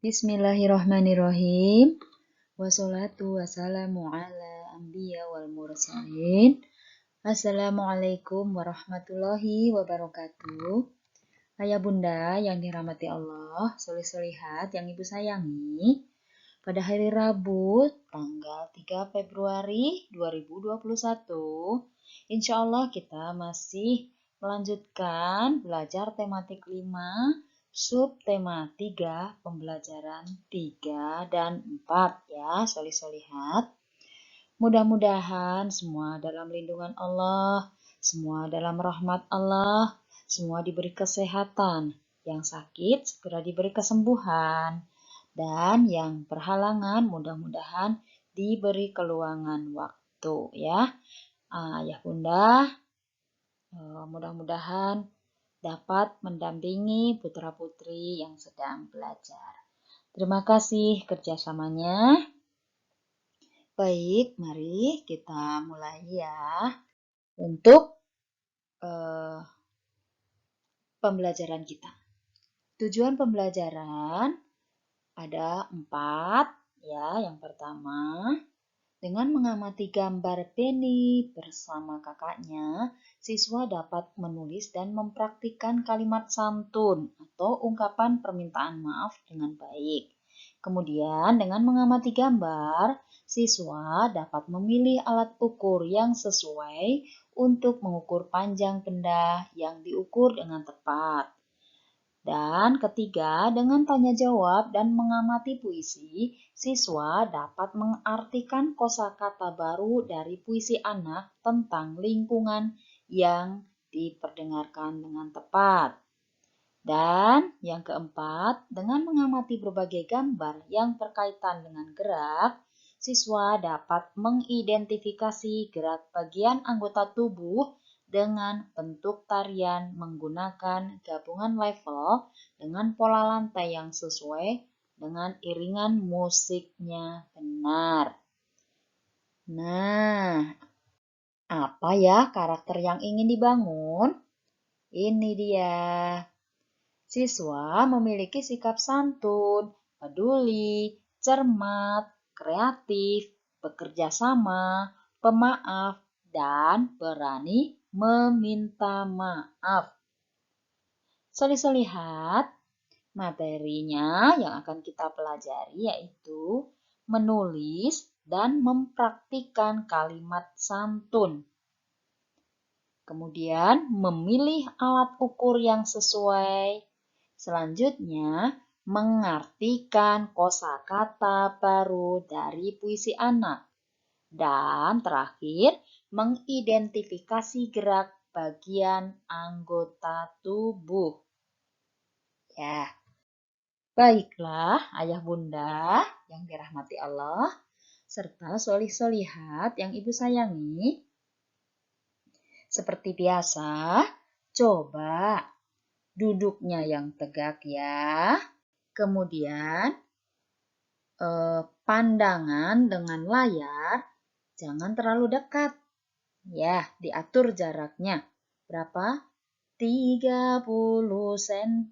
Bismillahirrahmanirrahim. Wassalatu wassalamu ala anbiya wal mursalin. Assalamualaikum warahmatullahi wabarakatuh. Ayah bunda yang dirahmati Allah, solih-solihat yang ibu sayangi. Pada hari Rabu, tanggal 3 Februari 2021, insya Allah kita masih melanjutkan belajar tematik 5, subtema 3, pembelajaran 3 dan 4 ya, solih-solihat. Mudah-mudahan semua dalam lindungan Allah, semua dalam rahmat Allah, semua diberi kesehatan. Yang sakit segera diberi kesembuhan. Dan yang berhalangan mudah-mudahan diberi keluangan waktu ya. Ayah bunda mudah-mudahan dapat mendampingi putra-putri yang sedang belajar. Terima kasih kerjasamanya. Baik, mari kita mulai ya. Untuk pembelajaran kita. Tujuan pembelajaran ada 4 ya. Yang pertama, dengan mengamati gambar Penny bersama kakaknya, siswa dapat menulis dan mempraktikkan kalimat santun atau ungkapan permintaan maaf dengan baik. Kemudian, dengan mengamati gambar, siswa dapat memilih alat ukur yang sesuai untuk mengukur panjang benda yang diukur dengan tepat. Dan ketiga, dengan tanya jawab dan mengamati puisi, siswa dapat mengartikan kosakata baru dari puisi anak tentang lingkungan yang diperdengarkan dengan tepat. Dan yang keempat, dengan mengamati berbagai gambar yang berkaitan dengan gerak, siswa dapat mengidentifikasi gerak bagian anggota tubuh dengan bentuk tarian menggunakan gabungan level dengan pola lantai yang sesuai dengan iringan musiknya benar. Nah, apa ya karakter yang ingin dibangun? Ini dia. Siswa memiliki sikap santun, peduli, cermat, kreatif, bekerja sama, pemaaf, dan berani meminta maaf. Solih-solihat, materinya yang akan kita pelajari yaitu menulis dan mempraktikkan kalimat santun. Kemudian memilih alat ukur yang sesuai. Selanjutnya, mengartikan kosakata baru dari puisi anak. Dan terakhir, mengidentifikasi gerak bagian anggota tubuh. Ya, baiklah ayah bunda yang dirahmati Allah, serta solih-solihat yang ibu sayangi. Seperti biasa, coba duduknya yang tegak ya. Kemudian pandangan dengan layar jangan terlalu dekat. Ya, diatur jaraknya. Berapa? 30 cm.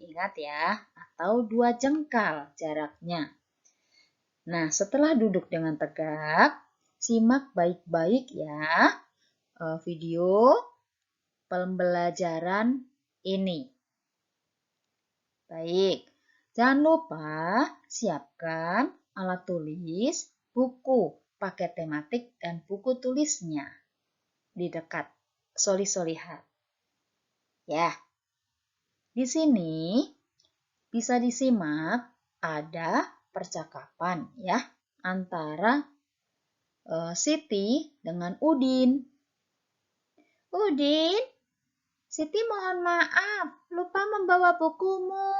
Ingat ya, atau 2 jengkal jaraknya. Nah, setelah duduk dengan tegak, simak baik-baik ya video pembelajaran ini. Baik, jangan lupa siapkan alat tulis, buku, paket tematik, dan buku tulisnya di dekat. Solih-solihat. Ya, di sini bisa disimak ada percakapan ya antara Siti dengan Udin. Udin, Siti mohon maaf, lupa membawa bukumu.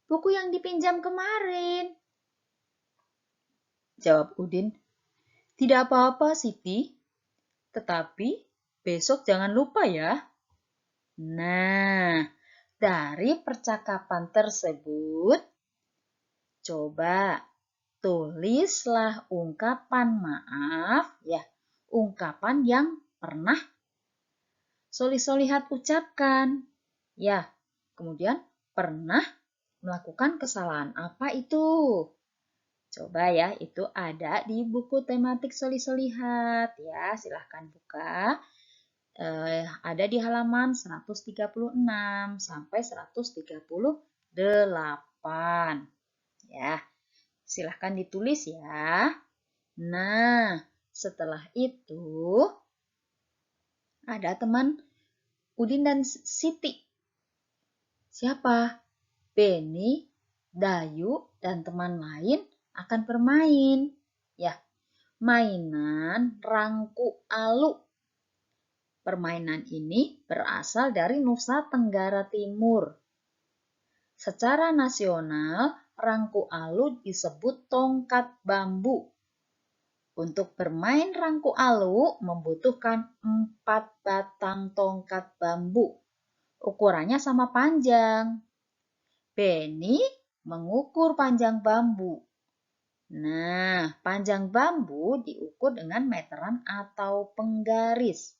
Buku yang dipinjam kemarin. Jawab Udin, tidak apa-apa Siti, tetapi besok jangan lupa ya. Nah, dari percakapan tersebut, coba tulislah ungkapan maaf ya, ungkapan yang pernah solih-solihat ucapkan. Ya, kemudian pernah melakukan kesalahan. Apa itu? Coba ya, itu ada di buku tematik Soli-Solihat ya. Silahkan buka. Ada di halaman 136 sampai 138. Ya, silahkan ditulis ya. Nah, setelah itu ada teman Udin dan Siti. Siapa? Beni, Dayu, dan teman lain akan bermain. Ya, mainan rangku alu. Permainan ini berasal dari Nusa Tenggara Timur. Secara nasional, rangku alu disebut tongkat bambu. Untuk bermain rangku alu membutuhkan 4 batang tongkat bambu. Ukurannya sama panjang. Beni mengukur panjang bambu. Nah, panjang bambu diukur dengan meteran atau penggaris.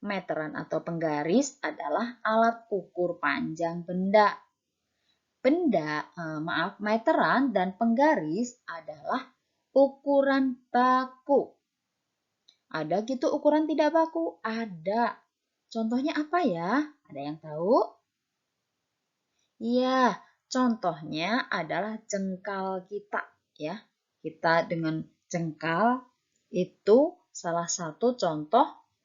Meteran atau penggaris adalah alat ukur panjang benda. Meteran dan penggaris adalah ukuran baku. Ada gitu ukuran tidak baku? Ada. Contohnya apa ya? Ada yang tahu? Iya, contohnya adalah jengkal kita ya. Kita dengan jengkal itu salah satu contoh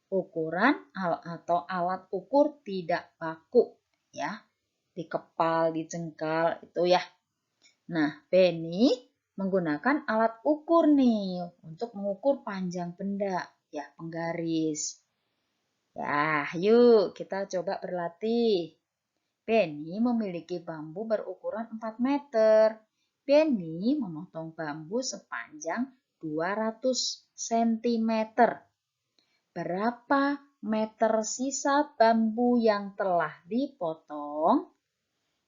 ukuran atau alat ukur tidak baku ya. Dikepal, dijengkal itu ya. Nah, Beni menggunakan alat ukur nih untuk mengukur panjang benda ya, penggaris. Ya, yuk kita coba berlatih. Beni memiliki bambu berukuran 4 meter. Beni memotong bambu sepanjang 200 cm. Berapa meter sisa bambu yang telah dipotong?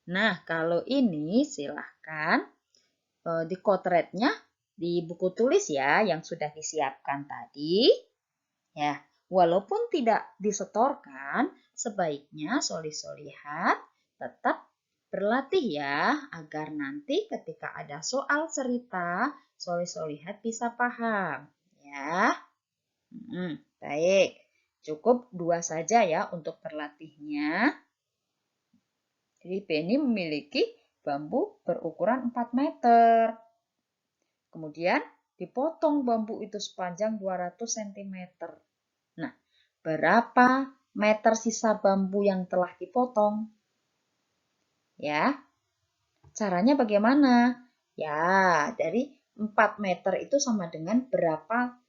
Nah, kalau ini silahkan dikotretnya di buku tulis ya yang sudah disiapkan tadi. Ya, walaupun tidak disetorkan, sebaiknya Soli-Solihat tetap berlatih ya, agar nanti ketika ada soal cerita, Soli-Solihat bisa paham. Ya, baik. Cukup 2 saja ya untuk berlatihnya. Jadi Beni memiliki bambu berukuran 4 meter. Kemudian dipotong bambu itu sepanjang 200 cm. Nah, berapa meter sisa bambu yang telah dipotong? Ya, caranya bagaimana? Ya, dari 4 meter itu sama dengan berapa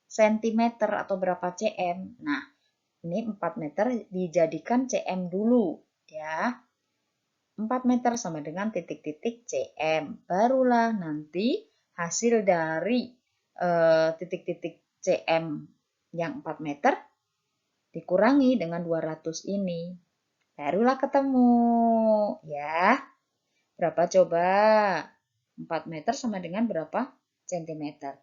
sentimeter atau berapa cm. Nah, ini 4 meter dijadikan cm dulu. Ya, 4 meter sama dengan titik-titik cm. Barulah nanti hasil dari titik-titik cm yang 4 meter dikurangi dengan 200 ini. Barulah ketemu. Ya, berapa coba? 4 meter sama dengan berapa centimeter?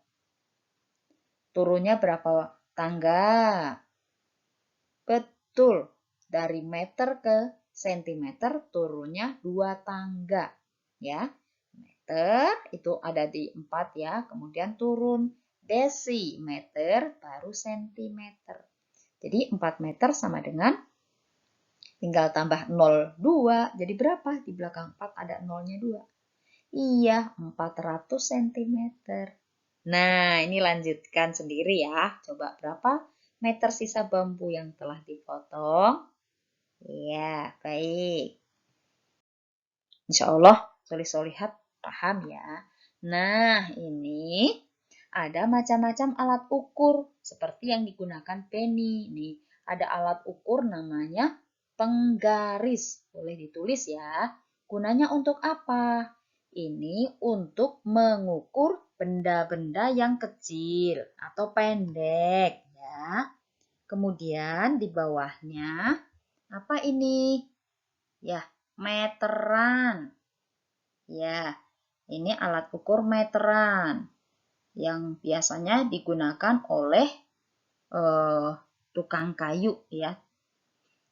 Turunnya berapa tangga? Betul, dari meter ke sentimeter turunnya 2 tangga. Ya, meter itu ada di 4 ya, kemudian turun desimeter baru sentimeter. Jadi 4 meter sama dengan tinggal tambah 0, 2. Jadi berapa? Di belakang 4 ada 0-nya 2. Iya, 400 cm. Nah, ini lanjutkan sendiri ya. Coba berapa meter sisa bambu yang telah dipotong? Iya, baik. Insya Allah, Soli-Solihat paham ya. Nah, ini ada macam-macam alat ukur seperti yang digunakan Penny. Nih, ada alat ukur namanya penggaris. Boleh ditulis ya. Gunanya untuk apa? Ini untuk mengukur benda-benda yang kecil atau pendek ya. Kemudian di bawahnya apa ini? Ya, meteran. Ya, ini alat ukur meteran yang biasanya digunakan oleh tukang kayu ya.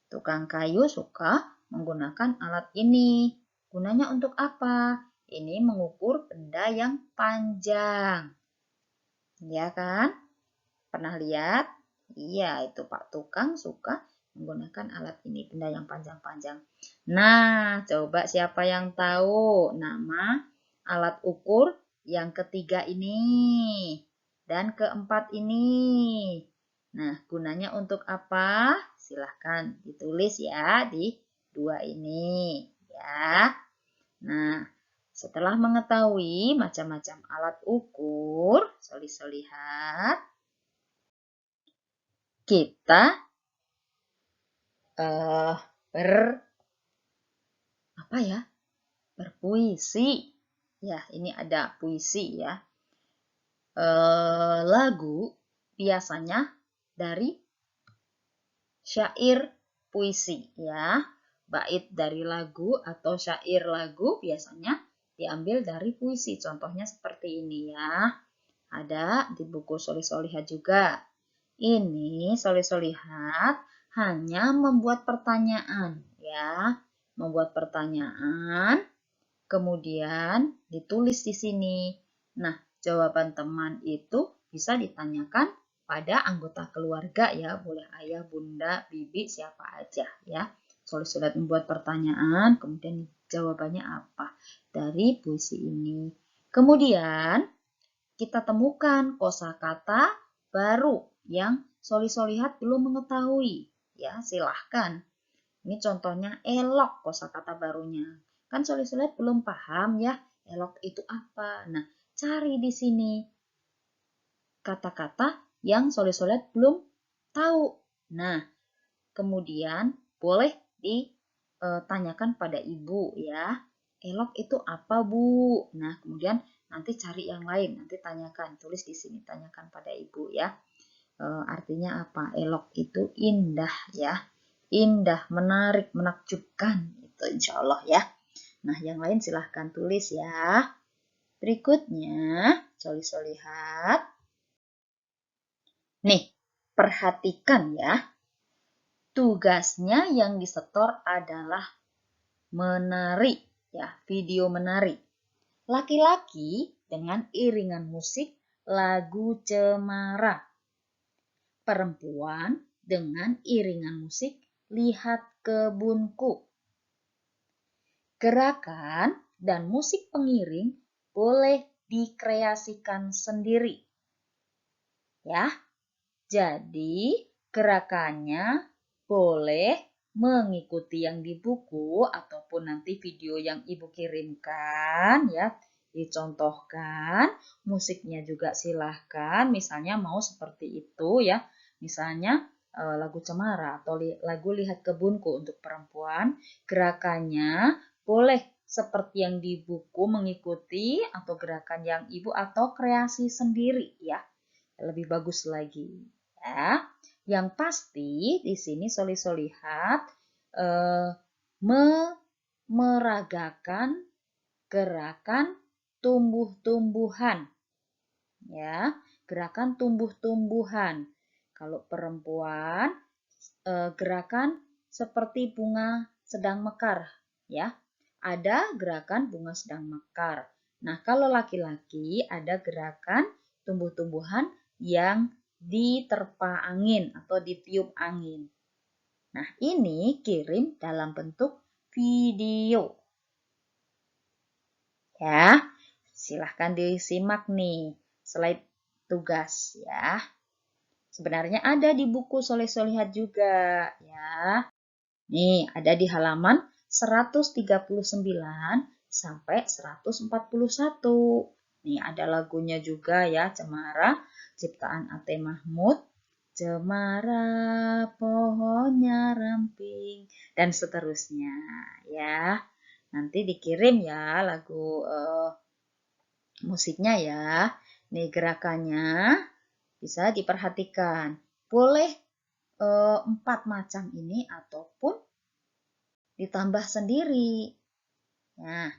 Tukang kayu suka menggunakan alat ini gunanya untuk apa? Ini mengukur benda yang panjang. Ya kan? Pernah lihat? Iya, itu Pak Tukang suka menggunakan alat ini, benda yang panjang-panjang. Nah, coba siapa yang tahu nama alat ukur yang ketiga ini dan keempat ini? Nah, gunanya untuk apa? Silahkan ditulis ya di dua ini. Ya. Nah, setelah mengetahui macam-macam alat ukur, Soli-Soli lihat, kita berpuisi. Ya, ini ada puisi ya. Lagu biasanya dari syair puisi ya. Bait dari lagu atau syair lagu biasanya diambil dari puisi. Contohnya seperti ini ya. Ada di buku Soli-Solihat juga. Ini Soli-Solihat hanya membuat pertanyaan ya. Membuat pertanyaan, kemudian ditulis di sini. Nah, jawaban teman itu bisa ditanyakan pada anggota keluarga ya, boleh ayah, bunda, bibi, siapa aja ya. Soli-Solihat membuat pertanyaan, kemudian jawabannya apa dari puisi ini. Kemudian kita temukan kosakata baru yang Soli-Solihat belum mengetahui. Ya, silahkan. Ini contohnya elok kosakata barunya. Kan Soli-Solihat belum paham ya, elok itu apa. Nah, cari di sini kata-kata yang Soli-Solihat belum tahu. Nah, kemudian boleh ditanyakan pada ibu ya. Elok itu apa, Bu? Nah, kemudian nanti cari yang lain, nanti tanyakan, tulis di sini, tanyakan pada ibu ya. Artinya apa? Elok itu indah ya. Indah, menarik, menakjubkan. Itu insya Allah ya. Nah, yang lain silahkan tulis ya. Berikutnya, Soli-Solihat. Nih, perhatikan ya. Tugasnya yang disetor adalah menari ya, video menari. Laki-laki dengan iringan musik lagu cemara. Perempuan dengan iringan musik lihat kebunku. Gerakan dan musik pengiring boleh dikreasikan sendiri. Ya. Jadi, gerakannya boleh mengikuti yang di buku ataupun nanti video yang Ibu kirimkan ya. Dicontohkan, musiknya juga silahkan, misalnya mau seperti itu ya. Misalnya lagu Cemara atau lagu Lihat Kebunku untuk perempuan, gerakannya boleh seperti yang di buku mengikuti atau gerakan yang Ibu atau kreasi sendiri ya. Lebih bagus lagi ya. Yang pasti di sini Soli-Solihat meragakan gerakan tumbuh-tumbuhan ya, gerakan tumbuh-tumbuhan. Kalau perempuan gerakan seperti bunga sedang mekar ya. Ada gerakan bunga sedang mekar. Nah, kalau laki-laki ada gerakan tumbuh-tumbuhan yang diterpa angin atau ditiup angin. Nah, ini kirim dalam bentuk video. Ya, silahkan disimak nih slide tugas ya. Sebenarnya ada di buku Soli-Solihat juga ya. Nih, ada di halaman 139 sampai 141. Nih, ada lagunya juga ya, Cemara, ciptaan Ate Mahmud. Cemara pohonnya ramping dan seterusnya ya. Nanti dikirim ya lagu musiknya ya. Nih gerakannya bisa diperhatikan. Boleh 4 macam ini ataupun ditambah sendiri. Nah,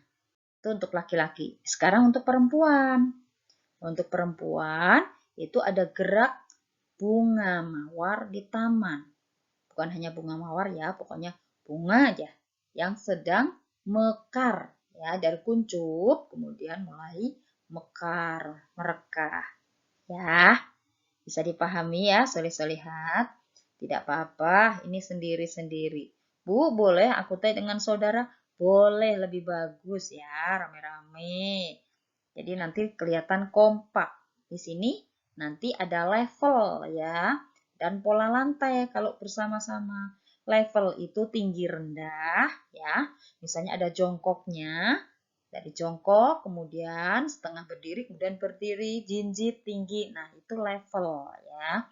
itu untuk laki-laki. Sekarang untuk perempuan. Untuk perempuan itu ada gerak bunga mawar di taman. Bukan hanya bunga mawar ya, pokoknya bunga aja yang sedang mekar. Ya, dari kuncup, kemudian mulai mekar, merekah. Ya, bisa dipahami ya, solih-solihat. Tidak apa-apa, ini sendiri-sendiri. Bu, boleh aku tanya dengan saudara? Boleh, lebih bagus ya, rame-rame. Jadi nanti kelihatan kompak. Di sini nanti ada level ya, dan pola lantai kalau bersama-sama. Level itu tinggi rendah ya. Misalnya ada jongkoknya, dari jongkok, kemudian setengah berdiri, kemudian berdiri, jinjit tinggi. Nah, itu level ya.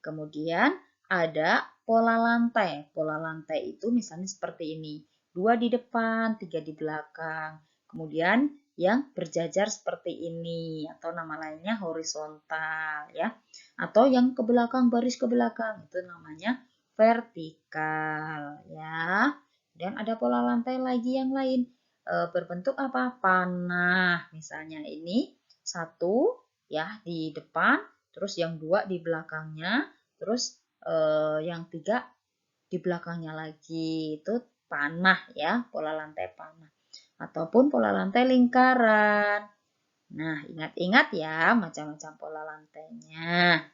Kemudian ada pola lantai. Pola lantai itu misalnya seperti ini. 2 di depan, 3 di belakang. Kemudian yang berjajar seperti ini atau nama lainnya horizontal ya. Atau yang ke belakang, baris ke belakang itu namanya vertikal ya. Dan ada pola lantai lagi yang lain. Berbentuk apa? Panah. Misalnya ini satu ya di depan, terus yang 2 di belakangnya, terus yang 3 di belakangnya lagi. Itu panah ya, pola lantai panah. Ataupun pola lantai lingkaran. Nah, ingat-ingat ya macam-macam pola lantainya.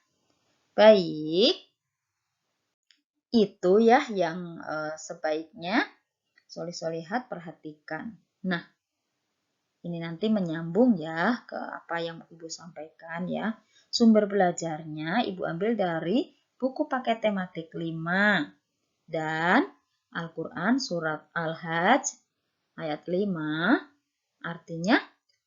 Baik, itu ya yang sebaiknya solih-solihat perhatikan. Nah, ini nanti menyambung ya ke apa yang Ibu sampaikan ya. Sumber belajarnya Ibu ambil dari buku paket tematik 5 dan Al-Quran surat Al-Hajj ayat 5 artinya,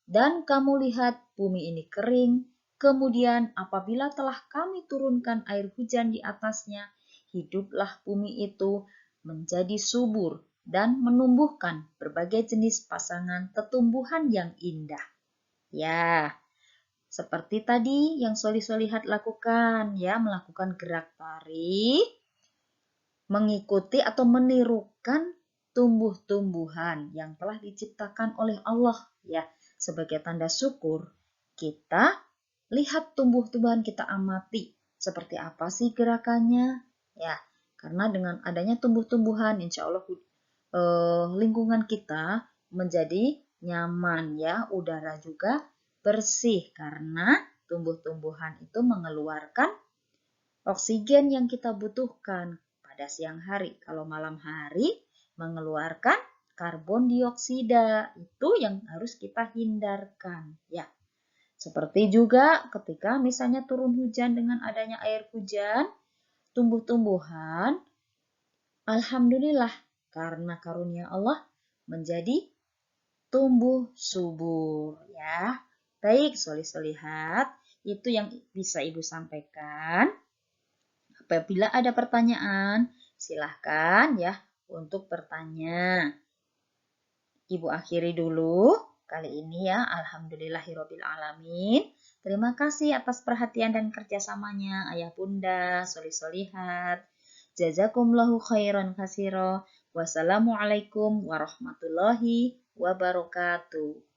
dan kamu lihat bumi ini kering, kemudian apabila telah kami turunkan air hujan di atasnya, hiduplah bumi itu menjadi subur dan menumbuhkan berbagai jenis pasangan tetumbuhan yang indah. Ya, seperti tadi yang solih-solihat lakukan, ya, melakukan gerak tari, mengikuti atau menirukan tumbuh-tumbuhan yang telah diciptakan oleh Allah, ya, sebagai tanda syukur. Kita lihat tumbuh-tumbuhan, kita amati seperti apa sih gerakannya, ya. Karena dengan adanya tumbuh-tumbuhan, insya Allah lingkungan kita menjadi nyaman ya, udara juga bersih karena tumbuh-tumbuhan itu mengeluarkan oksigen yang kita butuhkan pada siang hari. Kalau malam hari mengeluarkan karbon dioksida, itu yang harus kita hindarkan ya. Seperti juga ketika misalnya turun hujan, dengan adanya air hujan, tumbuh-tumbuhan alhamdulillah karena karunia Allah menjadi tumbuh subur ya. Baik, solih-solihat, itu yang bisa Ibu sampaikan. Apabila ada pertanyaan, silahkan ya untuk bertanya. Ibu akhiri dulu kali ini ya. Alhamdulillahirabbil alamin. Terima kasih atas perhatian dan kerjasamanya Ayah Bunda, solih-solihat. Jazakumullahu khairan katsira. Wassalamualaikum warahmatullahi wabarakatuh.